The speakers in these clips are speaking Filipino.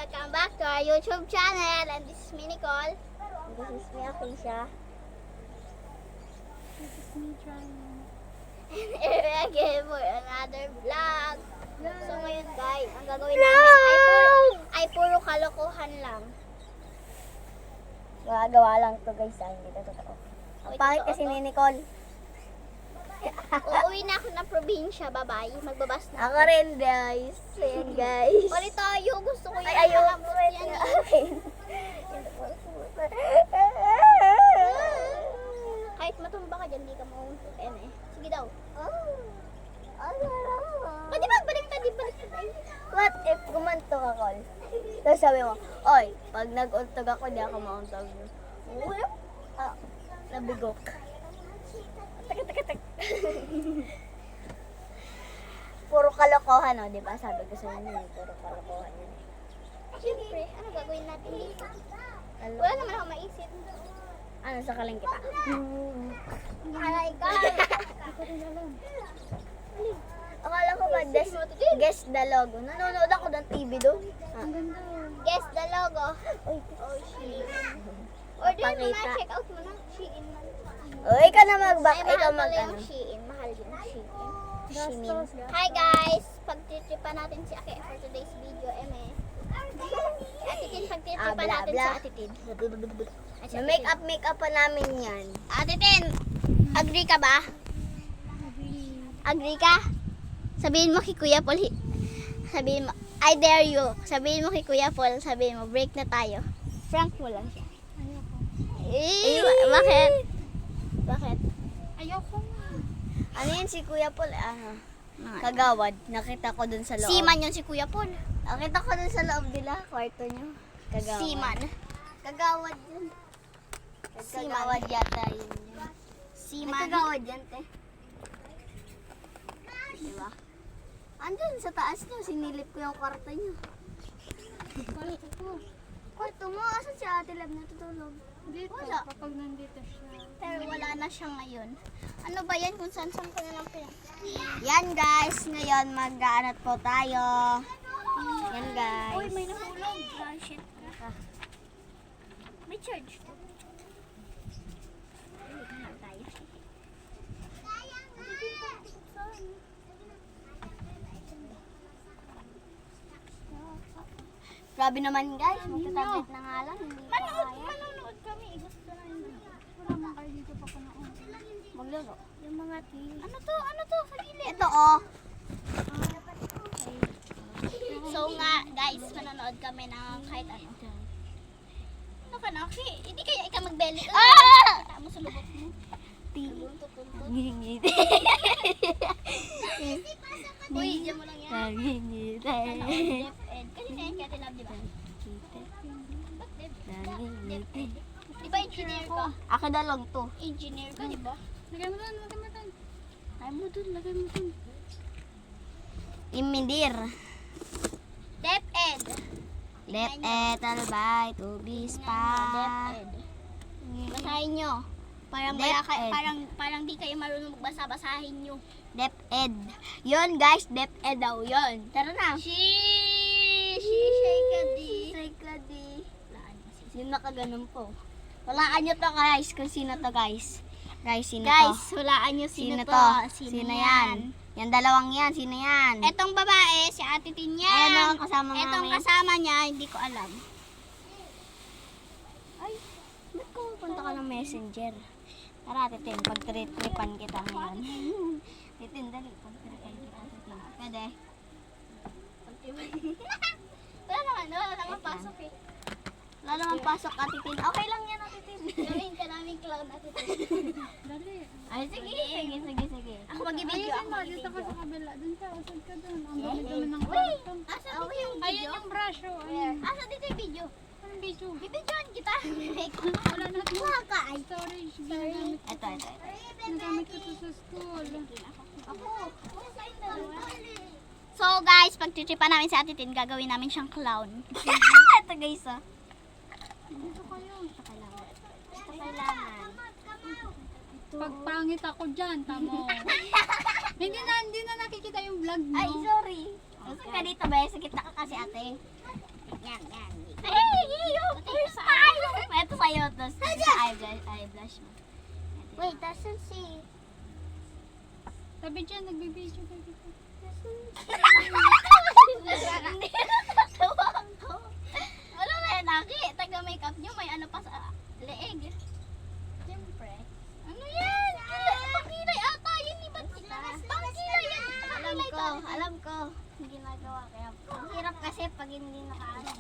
Welcome back to our YouTube channel. And this is me, Nicole. And this is me, Akeisha. This is me trying. And here again for another vlog. So ngayon guys, ang gagawin namin ay puro kalokohan lang. Gagawa lang to guys, hindi to totoo. Ang Uy, pangit totoo kasi to. ni Nicole. Uuwi na ako ng probinsya. Bye-bye. Magbabas na Ako rin guys. Ayan guys. Ulit tayo. Gusto ko Ay, yan. ayaw Nakabot ko rin yan. yung akin. Kahit matumba ka dyan, di ka mauuntukin eh. Sige daw. Pwede ba? Baliktad. Baliktad. What if gumanto ka, Col? Tapos sabi mo, oy, pag nag-untog ako, di ako mauntog. Nabigok. Tak. Puro kalokohan, no? Di ba? Sabi ko sa inyo, puro kalokohan yun. Siyempre, ano gagawin natin dito? Ano? Wala naman ako maisip. Ano, sakaling kita? Alay ka. Akala ko ba, guess the logo. Nanonood ako ng TV doon. Ang ganda. Guess the logo. Uy, Oh, Shein. Order mo na, Pakita. check out mo na. Shein man. ikaw na Ay, ikaw mahal pala ano. yung Shein. Mahal yung Shein. Gastos. Hi guys! Pagtitripan natin si Ake for today's video, Ate Tin, pagtitripan bla, natin bla. si Ate Tin. Ay, si Ate Make up pa namin yan. Tin. Ate Tin, agree ka ba? Agree ka? Sabihin mo kay Kuya Paul, sabihin mo, I dare you. Sabihin mo kay Kuya Paul, sabihin mo, break na tayo. Frank mo lang siya. Ayoko. Bakit? Bakit? Ayoko nga. Ano yun si Kuya Paul? Kagawad. Nakita ko dun sa loob. Seaman yun si Kuya Paul. Nakita ko dun sa loob nila, kwarto nyo. Kagawad. Seaman. Kagawad yun. Kagawad yata yun. May Seaman. kagawad yan, te. Diba? Andun sa taas nyo, sinilip ko yung kwarto nyo. Kwarto ko. Kwarto mo, asan si Ate Lab natutulog? Dito, Wala. kapag nandito siya. Pero wala na siya ngayon. Ano ba yan kung saan ko na lang pinag... Yan guys, ngayon mag-aanat po tayo. Yan guys. Uy, may nahulog. Ah, shit. May charge. Ulit na lang tayo. Grabe naman guys, magtatablet na nga lang. Hindi pa kaya. Manonood kami. Gusto na yun. Wala man kayo dito pa panood. Maglaro. Yung mga Ano to? Ano to? Sa gilid. Ito oh. So nga, guys, manonood kami ng kahit ano. Ano ka na? Okay. Hindi kaya ikaw magbeli. Kita mo sa lubot mo. Tuntut-tuntut. Ngingit. Uy, diyan mo lang yan. Ngingit. Ano, DepEd. Kanina yan kaya tinab, di ba? Ba't DepEd? Di ba engineer ka? Ako na lang to. Engineer ka, di ba? Lagay mo doon, lagay mo doon. Lagay mo dun. Imindir. DepEd. Let it albay to be spy. DepEd. Basahin nyo. Parang DepEd. parang di kayo marunong magbasa, basahin nyo. DepEd. Yun guys, DepEd daw yun. Tara na. Shikadi. Yung nakaganon po. Walaan nyo to guys kung sino to guys. Guys, sino Guys, to? hulaan nyo sino to. Sino yan? Yan dalawang yan. Sino yan? Etong babae, si Ate Tin yan. Ayan ang kasama Etong namin. kasama niya, hindi ko alam. Ay, ba't kumupunta ka ng messenger? Tara, Titin, pag-tripan kita ngayon. Titin, dali, pag-tripan kita. Titin. Pwede? Wala naman pasok eh. Wala naman pasok, Titin. Okay lang yan, Titin. Gawin ka namin clown, Ate Tin. Dali. Ay, sige. Ako mag-video, ako Ayusin mo, dito ka mag-video. sa kabila. Doon ka, usad ka doon. Ang dami-dami ng kwarto. Asa dito yung Ayun video? yung brush, oh. Ayun. Asa dito yung video? Anong video? Bibidyoan kita. Wala na ito. Ka, ay. Storage. Ginagamit ko. Ito. Ginagamit ko to sa school. Ako. So guys, pag-tripan namin si Ate Tin, gagawin namin siyang clown. Ito guys, ah. Dito kayo. Ito kailangan. Pag pangit ako dyan, tamo. hindi na nakikita yung vlog mo. Ay, sorry. Gusto ka dito ba? Sa gitna ka kasi ate. Yan. Ay, first time! Ito sa'yo, tapos eye blush mo. Wait, doesn't see. Sabi dyan, nagbibideo ka dito. Wala na yan, Aki. Taga-makeup nyo, may ano pa sa leeg. Siyempre. Ano yan? Pangkilay ata yun, ni ba't kita? Pangkilay yan. Pangkilay to. Alam ko. Ginagawa kaya. Ang hirap kasi pag hindi nakaano.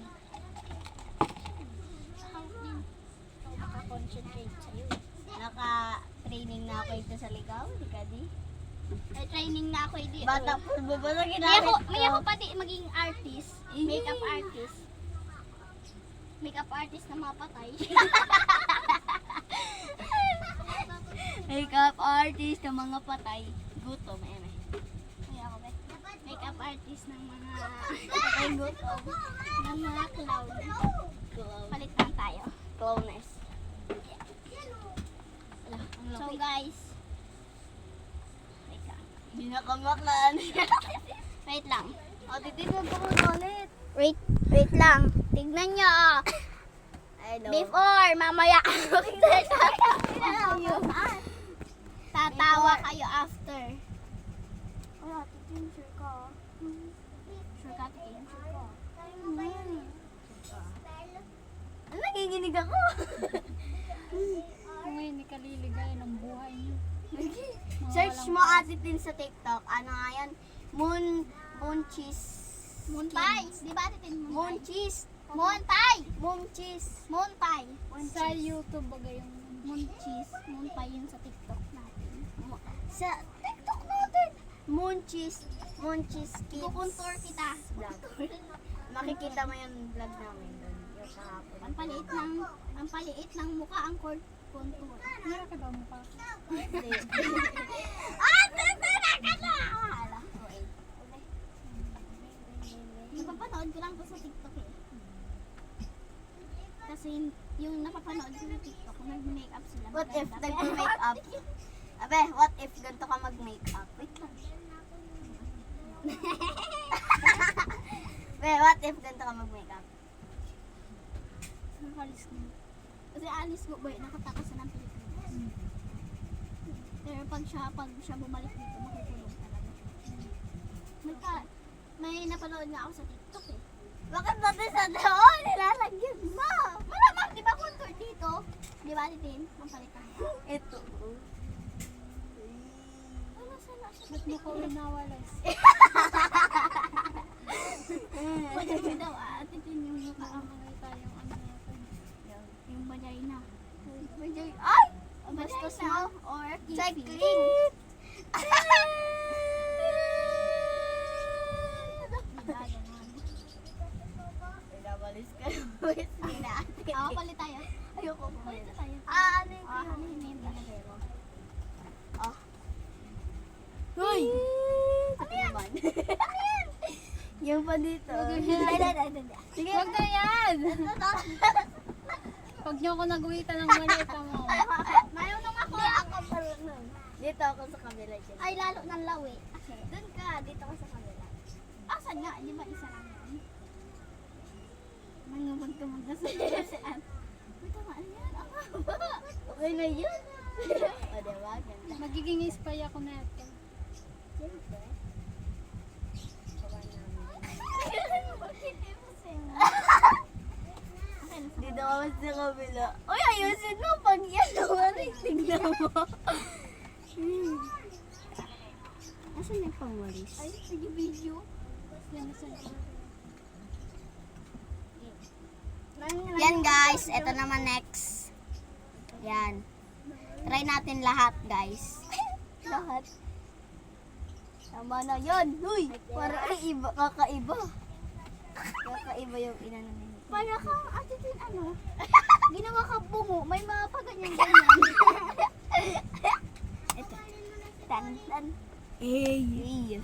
Naka-concentrate sa'yo. Naka-training na ako ito sa ligaw. Di ka di? May training na ako, hindi. Bata po, babasa May ako pati maging artist. Makeup artist. Makeup artist na mapatay. Makeup artist ng mga patay. Gutom, eme. May ako, be. Makeup artist ng mga Patay gutom. ng mga clown. Clown. Palit lang tayo. Clowness. So guys, Hindi na kamaklaan. wait lang. O, titignan ko muna ulit. Wait lang. Tignan nyo. Oh. I know. Before, mamaya tatawa kayo after. Wala, titignan sure ka. Sure ka, tignan. Ano, nagiginig ako? Kung ngayon, di kaliligayan ang buhay niyo. Search mo Ate Tin sa TikTok. Ano nga yan? Moon cheese. Moon pie. Di ba titin Moon cheese. Moon pie. Moon cheese. Moon pie. Sa YouTube bagay yung Moon cheese. Moon pie yun sa TikTok natin. Sa TikTok natin. Moon cheese. Moon cheese kids. Kukontour kita. Vlog. Makikita mo yung vlog namin doon. Yung kahapon. Ang paliit ng mukha ang contour. meron ka ba mo pa? Tutulak ka na! Alam ko eh. Napapanood ko lang to sa TikTok eh. Kasi yung napapanood ko sa TikTok, nag-makeup sila. What if maganda. nag-makeup? Abe, what if ganito ka mag-makeup? Wait lang. Be, what if ganito ka mag-makeup? Nakalis ko. Kasi alis ko, boy, nakatakas na ng Pilipinas. Pero pag siya bumalik dito, makukulong talaga. May napanood nga ako sa TikTok eh. Bakit natin sa doon? Nilalagyan mo. Malamang, di ba contour dito? Di ba, Titin? Ang palitan. Ito. Ano sana siya? Ba't mo ko winawalas? Pwede daw, Titin yung mukha. Ang mga tayong ano natin. Yung vagina. Ay! Bastos mo or Cycling! Diba, ganun. Pinabalis ka ng buwis nila. Ako palit tayo. Ayoko. Palit na tayo. Ano yung Ano yun yung nilagay mo? Hoy! Ano naman? Yung pa dito. Sige. Huwag na yan! Pag niyo ako nag-uwitan ng maliit mo. Mayroon ako. Ako parang dito ako sa kabila dyan. Ay, lalo ng lawi. Okay. Doon ka, dito ka sa kabila. Asan nga? Di ba isa lang yan? Nangabag ka magdasal. Tama, ano yan? Ang haba. Okay na yun. O, diba? Ganda. Magiging spy ako na ito. Siyempre. Kawan namin. Bakit mo sa'yo? Okay, nasa Dito ka mas sa kabila. Uy, ayusin mo pag yan. Tignan mo. Asan yung pangwalis? Ay, sige video. Yan na sa'yo. Yan guys, ito naman next. Yan. Try natin lahat guys. Lahat. Tama na yan. Uy, para iba, kakaiba. Kakaiba yung inano nito. Para kang atitin ano? Ginawa ka bungo. May mga paganyan-ganyan. Ito. Tan. Hey.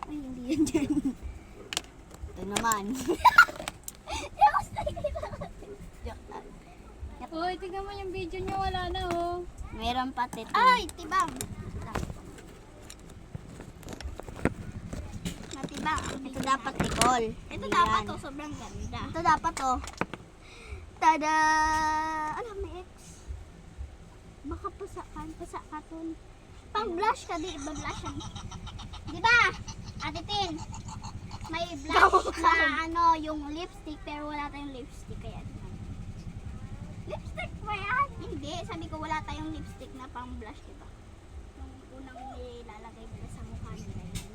Ay, hindi yan dyan. Ito naman. Joke lang. Uy, tignan mo yung video niya, wala na oh. Meron pa titi. Ay, tibang. Matibang. Ito dapat Nicole. Ito Hindi dapat yan. to, sobrang ganda. Ito dapat oh. Tada! Alam, may X. Baka pasa katon. Pang blush ka, di ba blush yan? Di ba? Ate Tin, may blush na ano, yung lipstick, pero wala tayong lipstick. Kaya lipstick ba yan? Hindi, sabi ko wala tayong lipstick na pang blush, di ba? Yung unang nilalagay nila sa mukha nila yun.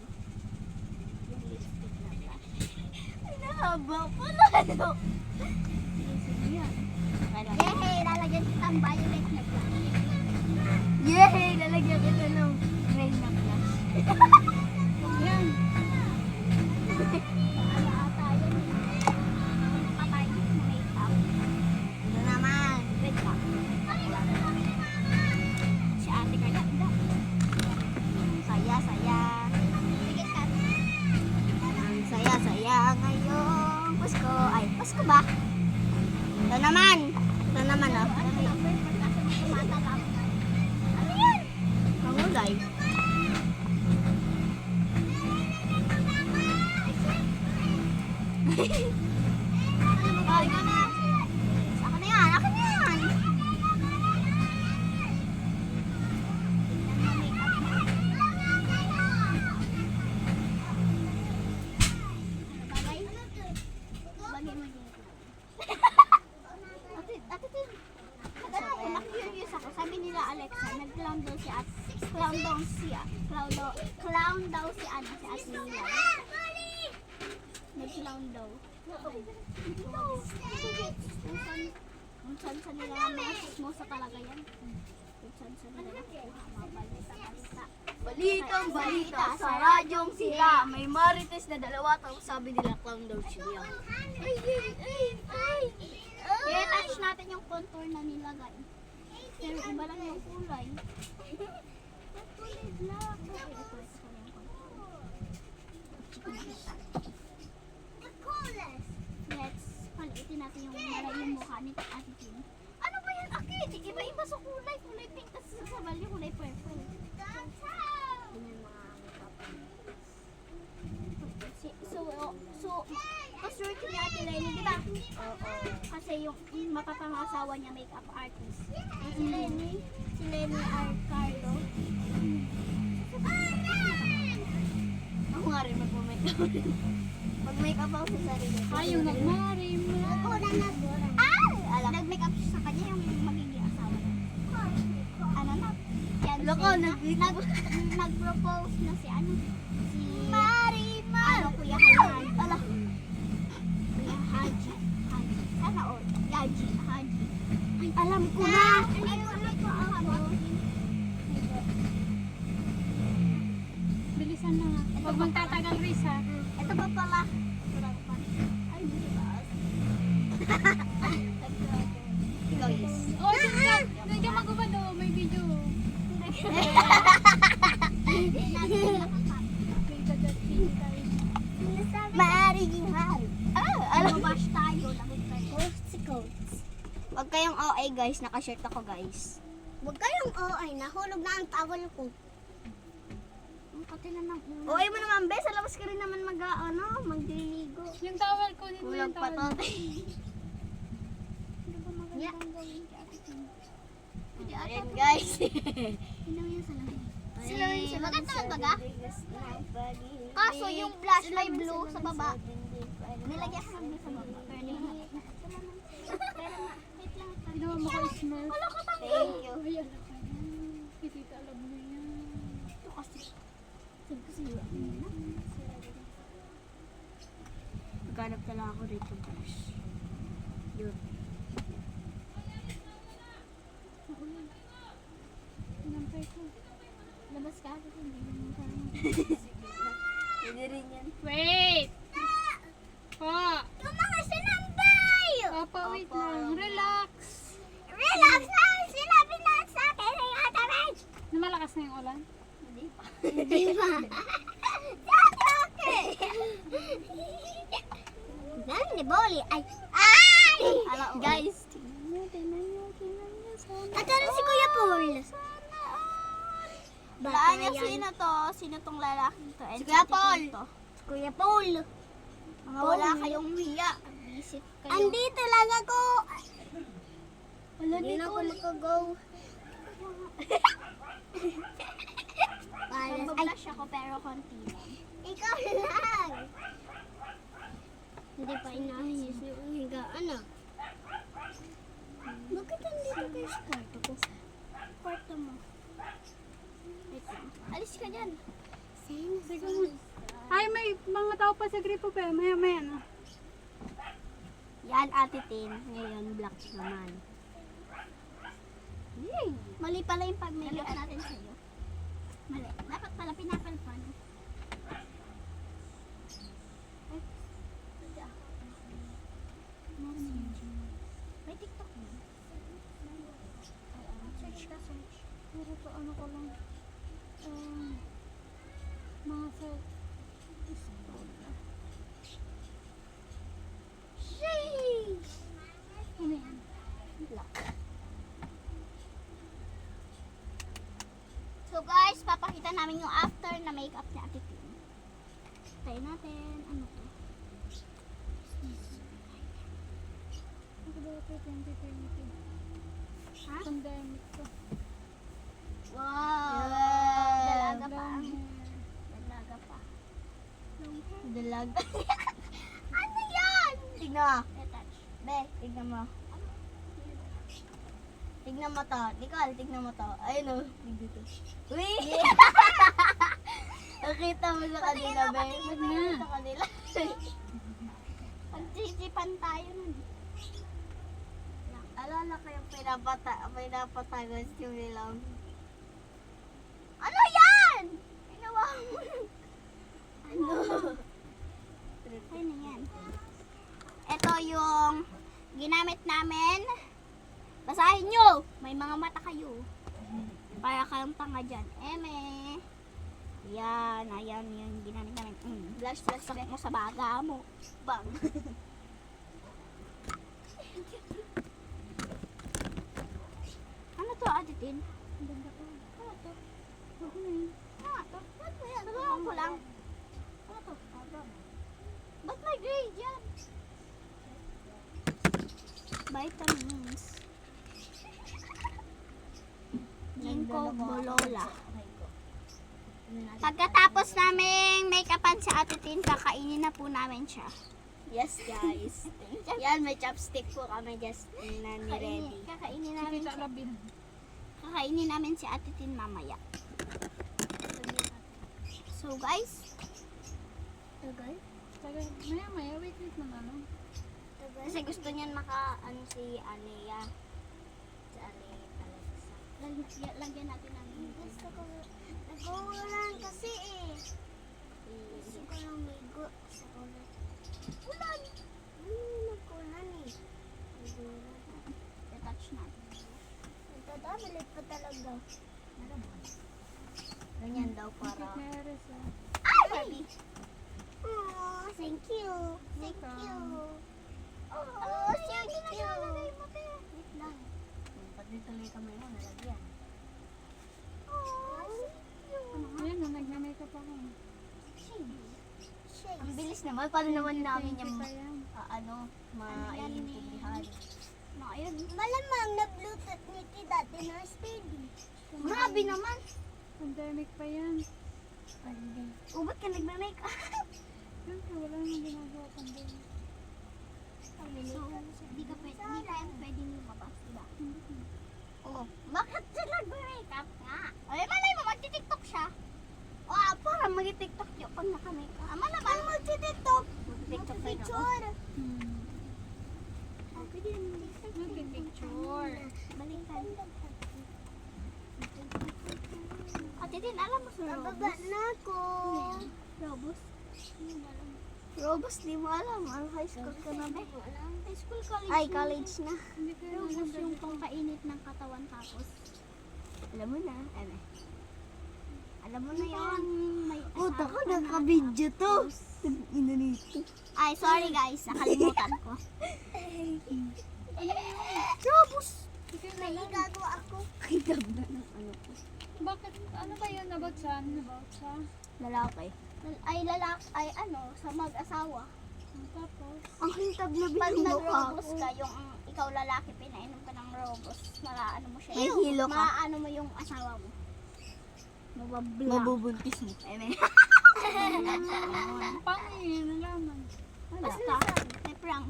Yung lipstick na blush. Ay, nahaba pala, no? Sige yan. Yehey, lalagyan kitang violet na blush. Yay! Lalagyan kita ng gray na flash. Yan. Ano ata yun? Patay ng makeup. Ito naman. Wait lang. Si ate kaya, hindi. Saya. Sige, Kat. Ang saya ngayong Pasko. Ay, Pasko ba? Ito naman oh. Ano number? Pagkasa ng tumatalap. Ano yan? Pangulay. Ay, ikaw na. Akin na yan. Bagay? Bagay mo din. Ate Tin, na-curious ako. Sabi nila Alexa, nag-clown daw si Ate. Clown daw si Ate Nila. Nag-clown daw. Kung saan nila mga sismosa talaga yan. Kung saan nila nakuha mga balita. Balitang-balita sa radyong sila. May marites na dalawa tapos sabi nila clown daw siya. Kaya touch natin yung contour na nilagay. Pero iba lang yung kulay. Yung kulay black. Ito yung contour. Let's palitin natin yung yung mukha ni Ate Tin. Ano ba yan, Akit? Iba-iba sa kulay. Kulay pink, tapos sa bali kulay purple. So, paswerte ni Ate Lenny, di ba? Oo. Kasi yung mapapangasawa niya makeup artist. Si Lenny Arcardo. Ako nga rin magpo-makeup. Mag-makeup ako sa sarili. Ay, yung nagmarim. Nag-makeup siya sa kanya yung magiging asawa niya. Ano na? Yan, Loko, nag-propose na si ano? Si Marimar! ano, Kuya Haji. Kuya Haji. Sana all. Haji. Ay, alam ko na! Ano pa ako? Bilisan na nga. Huwag magtatagal, Riz, ha? Ito pa pala. Ay, hindi ba? Ikaw, Yes. Oh, doon ka magubad, oh. May video. Maaaring hal. Alam bash tayo. Lagot tayo. Huwag kayong OA guys, nakashirt ako guys. Huwag kayong OA. Nahulog na ang towel ko. Ang pati na ng ulo. OA mo naman, bes. Sa labas ka rin naman magliligo. Yung towel ko, nito Kulang yung pa towel. to. Ano ba magandang gawin kay Ate Tin? Hindi ata Ayan to. guys. Ilaw yan sa langit. Ay, Maganda baga? Kaso yung blush may blue sa baba. Nilagyan ko ng blue sa baba. Pero hindi. Wait lang. Ginawa mo ko smurf. Wala ka tang Thank you. Ay, alam ko yan. Tita, alam mo yan. Ito kasi. Sabi ko sa'yo. Maghanap na lang ako dito guys. Yun. Number 2. Labas ka kasi hindi mo parang. Pwede rin yan. Wait! Pa! Yung mga sinambay! Papa, wait lang. Relax. Relax na! Sinabi na sa akin ay atamay! Na malakas na yung ulan? Hindi pa. Hindi pa. Okay. Nani ni Boli? Ay! Ay! Guys. At ano si Kuya Paul? Balaan niya sino to? Sino tong lalaking to? Si Kuya Paul. Kuya Paul. Mga wala kayong hiya. Visit kayo. Andito lang ako. Wala, Hindi na ako makago. Magbablush ako pero konti lang. Ikaw lang. Hindi pa inaayos yung higaan ah. Bakit andito kayo sa kwarto ko? Kwarto mo. Wait lang. Alis ka dyan. Sige. Ay, may mga tao pa sa gripo pa. Maya na. Yan, Ate Tin. Ngayon, black naman. Yay! Mali pala yung pag-makeup natin sa'yo. Mali. Dapat pala pinapalpan. Ay. May TikTok mo. Search ka, search. Pero to ano ko lang. Mga sa... Sheesh! Ano yan? Black. So guys, papakita namin yung after na makeup ni Ate Tin. Tayo natin. Ano to? Ako ba ito 2020? Ha? Pandemic to. Wow! Yeah. Dalaga pa. Dalaga pa. Dalag. Ano yan? Tignan mo. Retouch. Be, tignan mo. Tignan mo to. Nicole, tignan mo to. Ayun o. Dito. Uy! Nakita mo sa kanila, be. Patingin na. Sa kanila. Pagtsisipan tayo nun. Alala ko yung pinapatagos yung nilang. Ano yan? Ginawa mo. Ano? Ano yan? Ito yung ginamit namin. Basahin nyo! May mga mata kayo. Para kayong tanga dyan. Eme. Yan. Ayan yung ginamit namin. Blush, blush, sakit mo sa baga mo. Bang. Ano to, Ate Tin? Ganda ko. Ano to? Ako na yun. Ano to? Ba't mo yan? Tulungan ko lang. Ano to? Ba't may grade yan? Vitamins. Ginkgo Bolola. Pagkatapos naming make-upan sa Ate Tin, kakainin na po namin siya. Yes, guys. Yan, may chopstick po kami just na ni-ready. Kakainin namin Kita siya. labin. Kakainin namin si Ate Tin mamaya. So guys, Tagal? Taga, maya, wait lang ano. Tagal? Kasi gusto niyan ano si Alea. Si Alea Alexa. lagyan natin ng Gusto ko, nag-uulan kasi eh. Gusto ko lang migo sa ulan. ulan. Nag-uulan eh. Nag-uulan. Detach natin. Nagdadamilit pa talaga. Ganyan daw para. Meron sa... Ay! Barbie. Oh, thank you. Thank you. Oh, siya, hindi na siya nalagay mo, te. Wait lang. Pag tuloy kamay mo, nalagyan. Oh, Ayan, nag-makeup ako. Ang bilis naman. Paano naman namin yung Pa yan. maintindihan? ayun. Malamang na Bluetooth ni Tita na speedy. Grabe naman. Pandemic pa yan. Oh, ba't ka nagme-make up? Siyempre, wala namang ginagawa pandemic. So, hindi ka pwedeng lumabas, diba? Oh, Bakit siya nagme-make up nga? Ay, malay mo, magti-tiktok siya. Oh, para mag-tiktok yun pag naka-make up. Ama naman, magti-tiktok. TikTok pa yun ako. Picture. Hmm. Oh, pwede naman mag-tiktok. Mag-picture. Balikan. Ate Tin, alam mo sa Nababa Robust? na ako. Robust? Robust, di mo alam. High school ka na ba? High school, college Ay, na. college na. Hindi ko yun. Robust yung pangkainit ng katawan tapos. Alam mo na. Ano? Alam mo na Yung yan. may Oh, asawa tako ka na. naka-video to. Ina nito. Ay, sorry guys. Nakalimutan ko. Robust. Naigago ako. Kidab na ng ano ko. Bakit? Ano ba yun? About sa? About sa? Lalaki. Ay lalaki, ay ano, sa mag-asawa. Tapos, Ang hintab na Pag binunok nag-robos ako. ka, yung ikaw lalaki, pinainom ka ng robos, maaano mo siya. May hilo ka. Maaano mo yung asawa mo. Mababla. Mabubuntis mo. Eh, may... paano yun? Nalaman. Basta, may prank.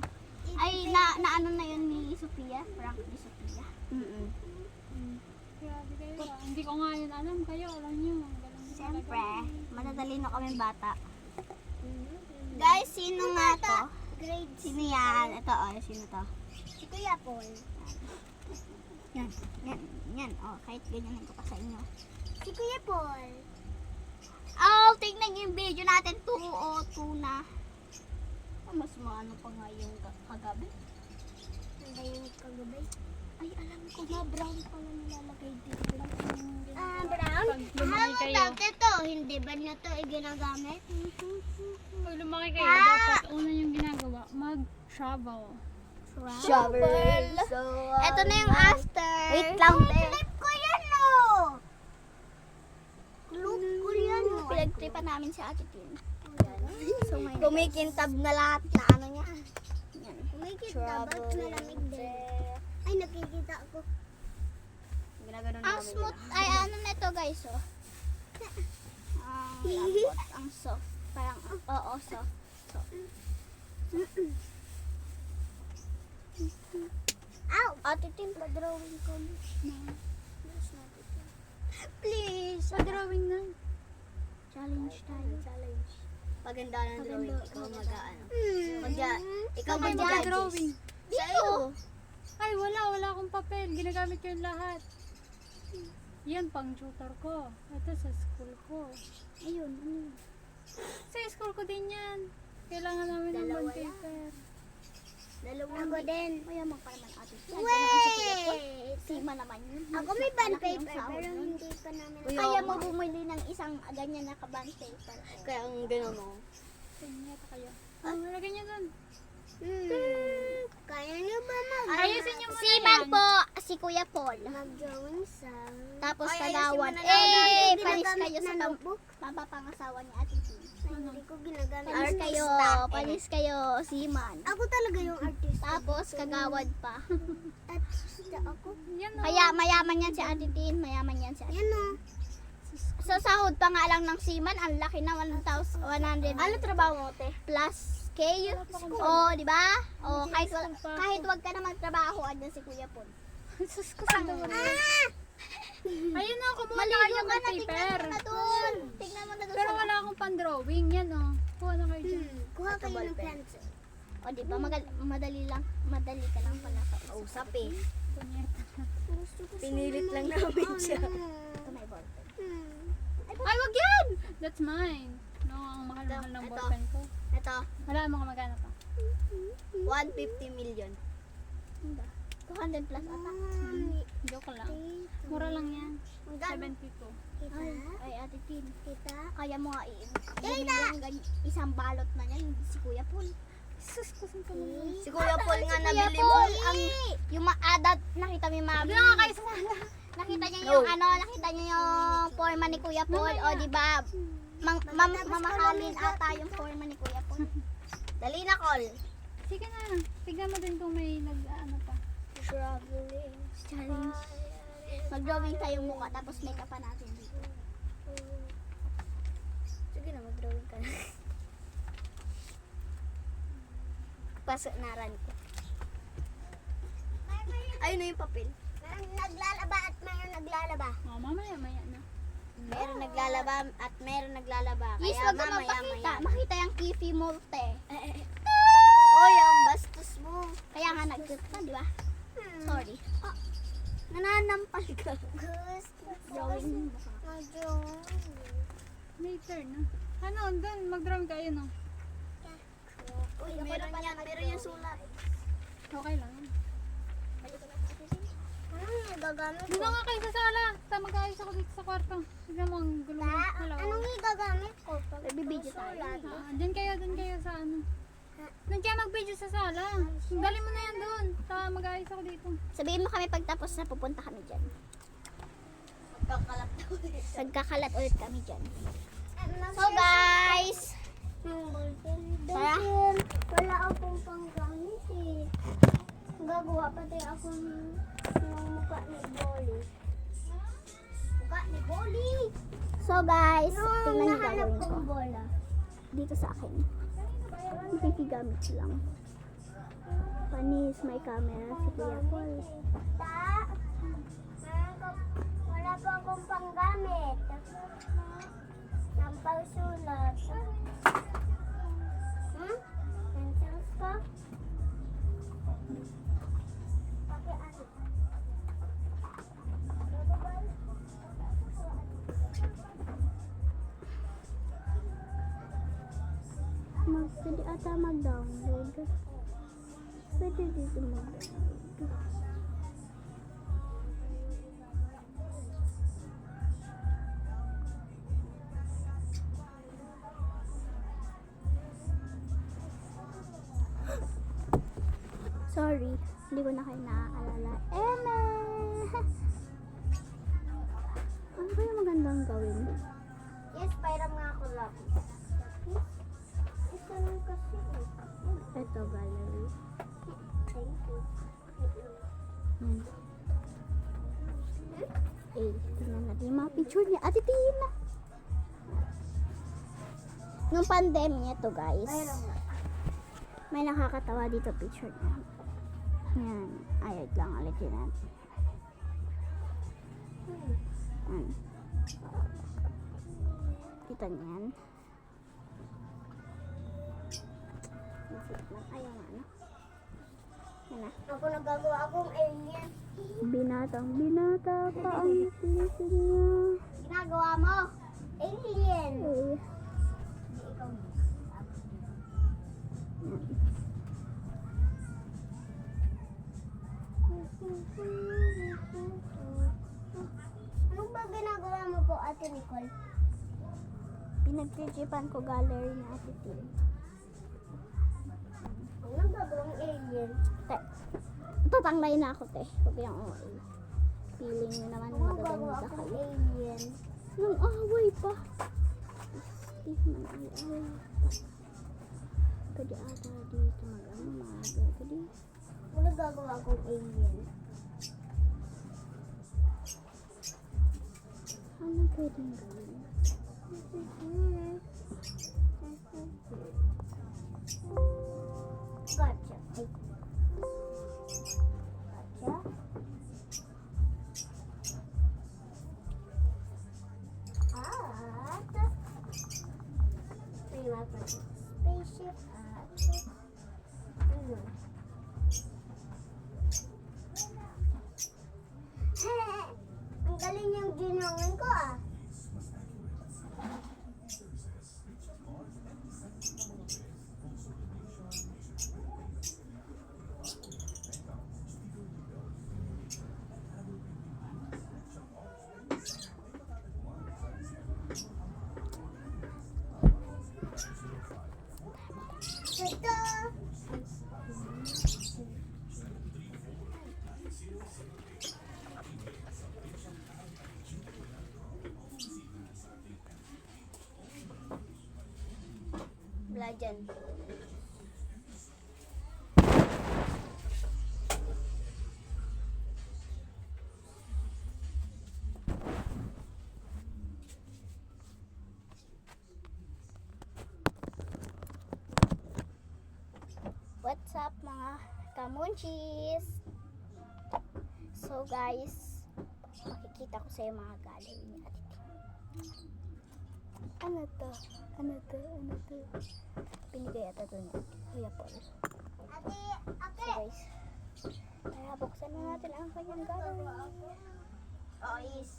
Ay, na ano na yun ni Sophia? Prank ni Sophia. Mm-mm. Grabe kayo. Hindi ko nga yun alam. Kayo, alam nyo. Galing nyo Siyempre, matatalino kami bata. Guys, sino nga to? Grade. Sino yan? Ito, sino to? Si Kuya Paul. Yan. Yan. Oh, kahit ganyan ko pa sa inyo. Si Kuya Paul. Oh, tingnan yung video natin. 2:02 na. Mas maano pa nga yung kagabi. Hindi yung kagabay. Ay, alam ko na, brown pala nilalagay dito. Brown? Pag lumaki kayo. Ito, hindi ba nyo ito ginagamit? Pag lumaki kayo, dapat una yung ginagawa, mag-travel. Shovel. Ito na yung after. Wait lang, te. Clip ko yan, oh! Clip ko yan, oh. Pinagtripan namin si Ate Tin. So, may Kumikintab na lahat na ano niya. yan. Kumikita, ba't malamig din? Ay, nakikita ako. Ginagano Ang namin smooth, nila. ay ano na ito guys, oh. Ang lambot, ang soft. Parang, oo, soft. Ow! Ate Tim, pa-drawing ko. Please. Pa-drawing na. Challenge tayo. Challenge. Paganda ng drawing, ikaw mag-ano. Ikaw Saan kayo mag-judges. mag-drawing? Dito. Ay, wala akong papel. Ginagamit ko yung lahat. Yan, pang tutor ko. Ito sa school ko. Ayun, ano. Sa school ko din yan. Kailangan namin ng bond paper. Ako din. Mayaman pa naman ate. Wait! Sima naman yun. Ako may band paper, pero hindi pa namin. Kuya, Kaya mo bumili ng isang ganyan na ka-band paper. Kaya ang gano'n mo. Tingnan kayo. Lagyan nyo dun. Kaya niyo ba Ayusin nyo muna Siman yan. po, si Kuya Paul. Mag-drawing sa... Tapos Ay, kagawan. ayusin mo na Eh, lang. palis Ginagamit kayo sa na notebook. papapangasawa ni Ate Tin. Hindi ko ginagamit. Palis kayo, palis kayo, Siman. Ako talaga yung artist. Tapos kagawad pa. Artista ako. Yan o. Kaya mayaman yan si Ate Tin, mayaman yan si Ate Tin. Yan o. Sa sahod pa nga lang ng Siman, ang laki na 1,100. Ano trabaho mo, te? Plus K. Oh, di ba? Oh, kahit wag ka na magtrabaho, andyan si Kuya Paul. Sus ko sa daw. Ayun na, kumuha na Maligo kayo ka ng na, tignan paper. mo na dun. Tignan mo na dun Pero sa... wala akong pan-drawing. Yan o. Kuha na kayo dyan. Kuha kayo ng pencil. O, di ba? Madali ka lang pala sa Usap eh. Punyeta. Pinilit lang namin siya. Ito may ballpen. Ay, wag yan! That's mine. No, ang mahal-mahal ng Ito. ballpen ko. Ito, Wala mo magana pa. 150 million. 200 plus ata. Joke lang. Mura lang yan. 72. Ay, Ate Tin. Kaya mo nga bumili yung isang balot na niya, yung si Kuya Paul. Sus ko sa naman. Si Kuya Paul nga Kuya nabili mo. Paul, yung maadat, nakita mo yung Doon nga kayo sa sala. Nakita niyo No. yung nakita niyo yung forma ni Kuya Paul, o di ba? Mamahalin ata yung forma ni Kuya Paul. Dali na, call. Sige na. Tignan mo din kung may nag-ano pa. Traveling challenge. Mag-drawing tayong mukha, tapos make up pa natin dito. Sige na, mag-drawing ka na. Pasok na ran ko. Ayun na yung papel. Mayroong naglalaba at mayroong naglalaba. Oh, mamaya na. Meron naglalaba at meron naglalaba. Yes, Kaya wag ka mamaya magpakita. maya. Makita yung kifi mo, te. Oy, ang bastos mo. Kaya nga nag-trip ka, di ba? Sorry. Nananampal ka. Drawing mo mukha. Mag-drawing. May turn na. Ano, doon. Mag-drawing kayo, no? Uy, meron yan. Meron yung sulat. Okay lang. Anong nagagamit Doon ko? na nga kayo sa sala. Mag-aayos ako dito sa kwarto. Tignan mo ang gulo. Hello. Anong igagamit ko? Pag Nagbibideo tayo. Doon kayo sa ano. Doon kayo mag-video sa sala. Dali mo na yan doon. Mag-aayos ako dito. Sabihin mo kami pagtapos na pupunta kami dyan. Magkakalat na ulit. Pagkakalat ulit kami dyan. So guys, Tara. Wala akong panggamit eh. Gagawa pati ako ng mukha ni Bolly. Mukha ni Bolly! so guys, tingnan niyo Nahanap gagawin ko. kong bola. Dito sa akin. Nakikigamit lang. Panis, may camera si Kuya Paul. Ta, wala pa akong panggamit. Ng pagsulat. Pencils ko? Pati ano? Pwede ata mag-download. Pwede dito mag-download. Sorry, hindi ko na kayo naaalala. Eme! Ano ba yung magandang gawin? Yes, pairam nga ako lang. Isa lang kasi. Ito, gallery. Thank you. Yan. Tingnan natin yung mga picture niya. Ate, tingin na. Nung pandemya to guys. Pairam nga. May nakakatawa dito picture niya. Yan. Ayot lang ulit yun natin. Yan. Kita niyan. Ayaw nga, no? Yan na. Ako nagagawa akong alien. Binatang binata pa ang silisin niya. Ginagawa mo? Alien. Eh, Ikaw mo. Ano ba ginagawa mo po, Ate Nicole? pinagtitipan ko gallery ni Ate Tim. Ano nagagawang alien? Te, tatanglay na ako, te. Huwag yung OA. Feeling nyo naman Ano nagagawa magaganda akong kayo. alien? Nung away pa. Steve man ay away pa. Pwede ata dito mag-ano, pwede. Ano nagagawa akong alien? Ano pwedeng gawin? Gotcha. Ay. Gotcha. At may mapa ng spaceship at ano? Ang galing yung ginawin ko ah. Ito. Wala dyan. What's up mga kamunchis? So guys, makikita ko sa iyo mga gallery ni Ate Tim. Ano to? Ano to? Ano to? Binigay ata to ni Kuya Paul. Ate, So guys, tara buksan na natin ang kanyang gallery. oh is.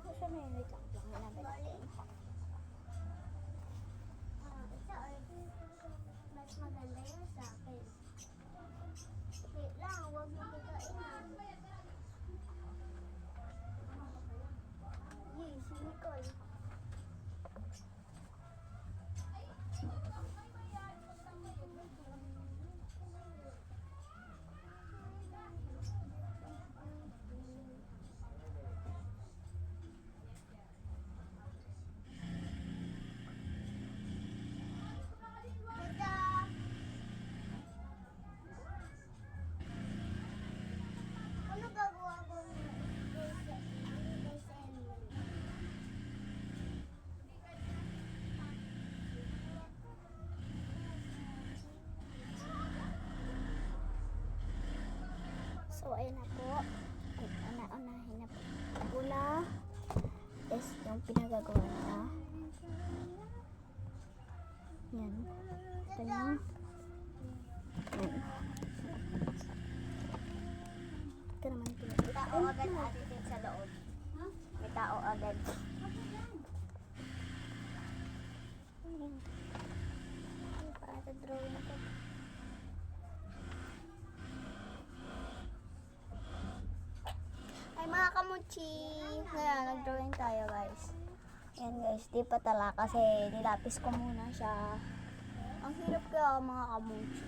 Gusto na yun, wait lang. Nabalik natin. Mas maganda yun sa akin. Wait lang, huwag mo bigainan. Yay, si Nicole. ayan na po. Unahin na po. Una is yung pinagagawa niya. Yan. Ito yung yan. Ito naman pinagagawa. Tao agad natin sa loob. May tao agad. Para drawing ako. Ay mga kamuchi, ngayon nag-drawing tayo guys. Ayan guys, di pa tala kasi nilapis ko muna siya. Ang hirap kaya mga kamuchi.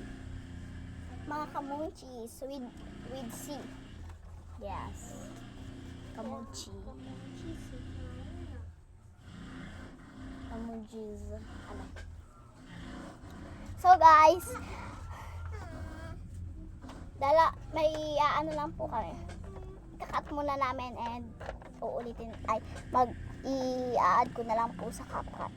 Mga kamuchis with C. Yes. Kamuchi. Kamuchis. Ano? So guys, may ano lang po kami. Kakat muna namin and uulitin ay i-add ko na lang po sa CapCut.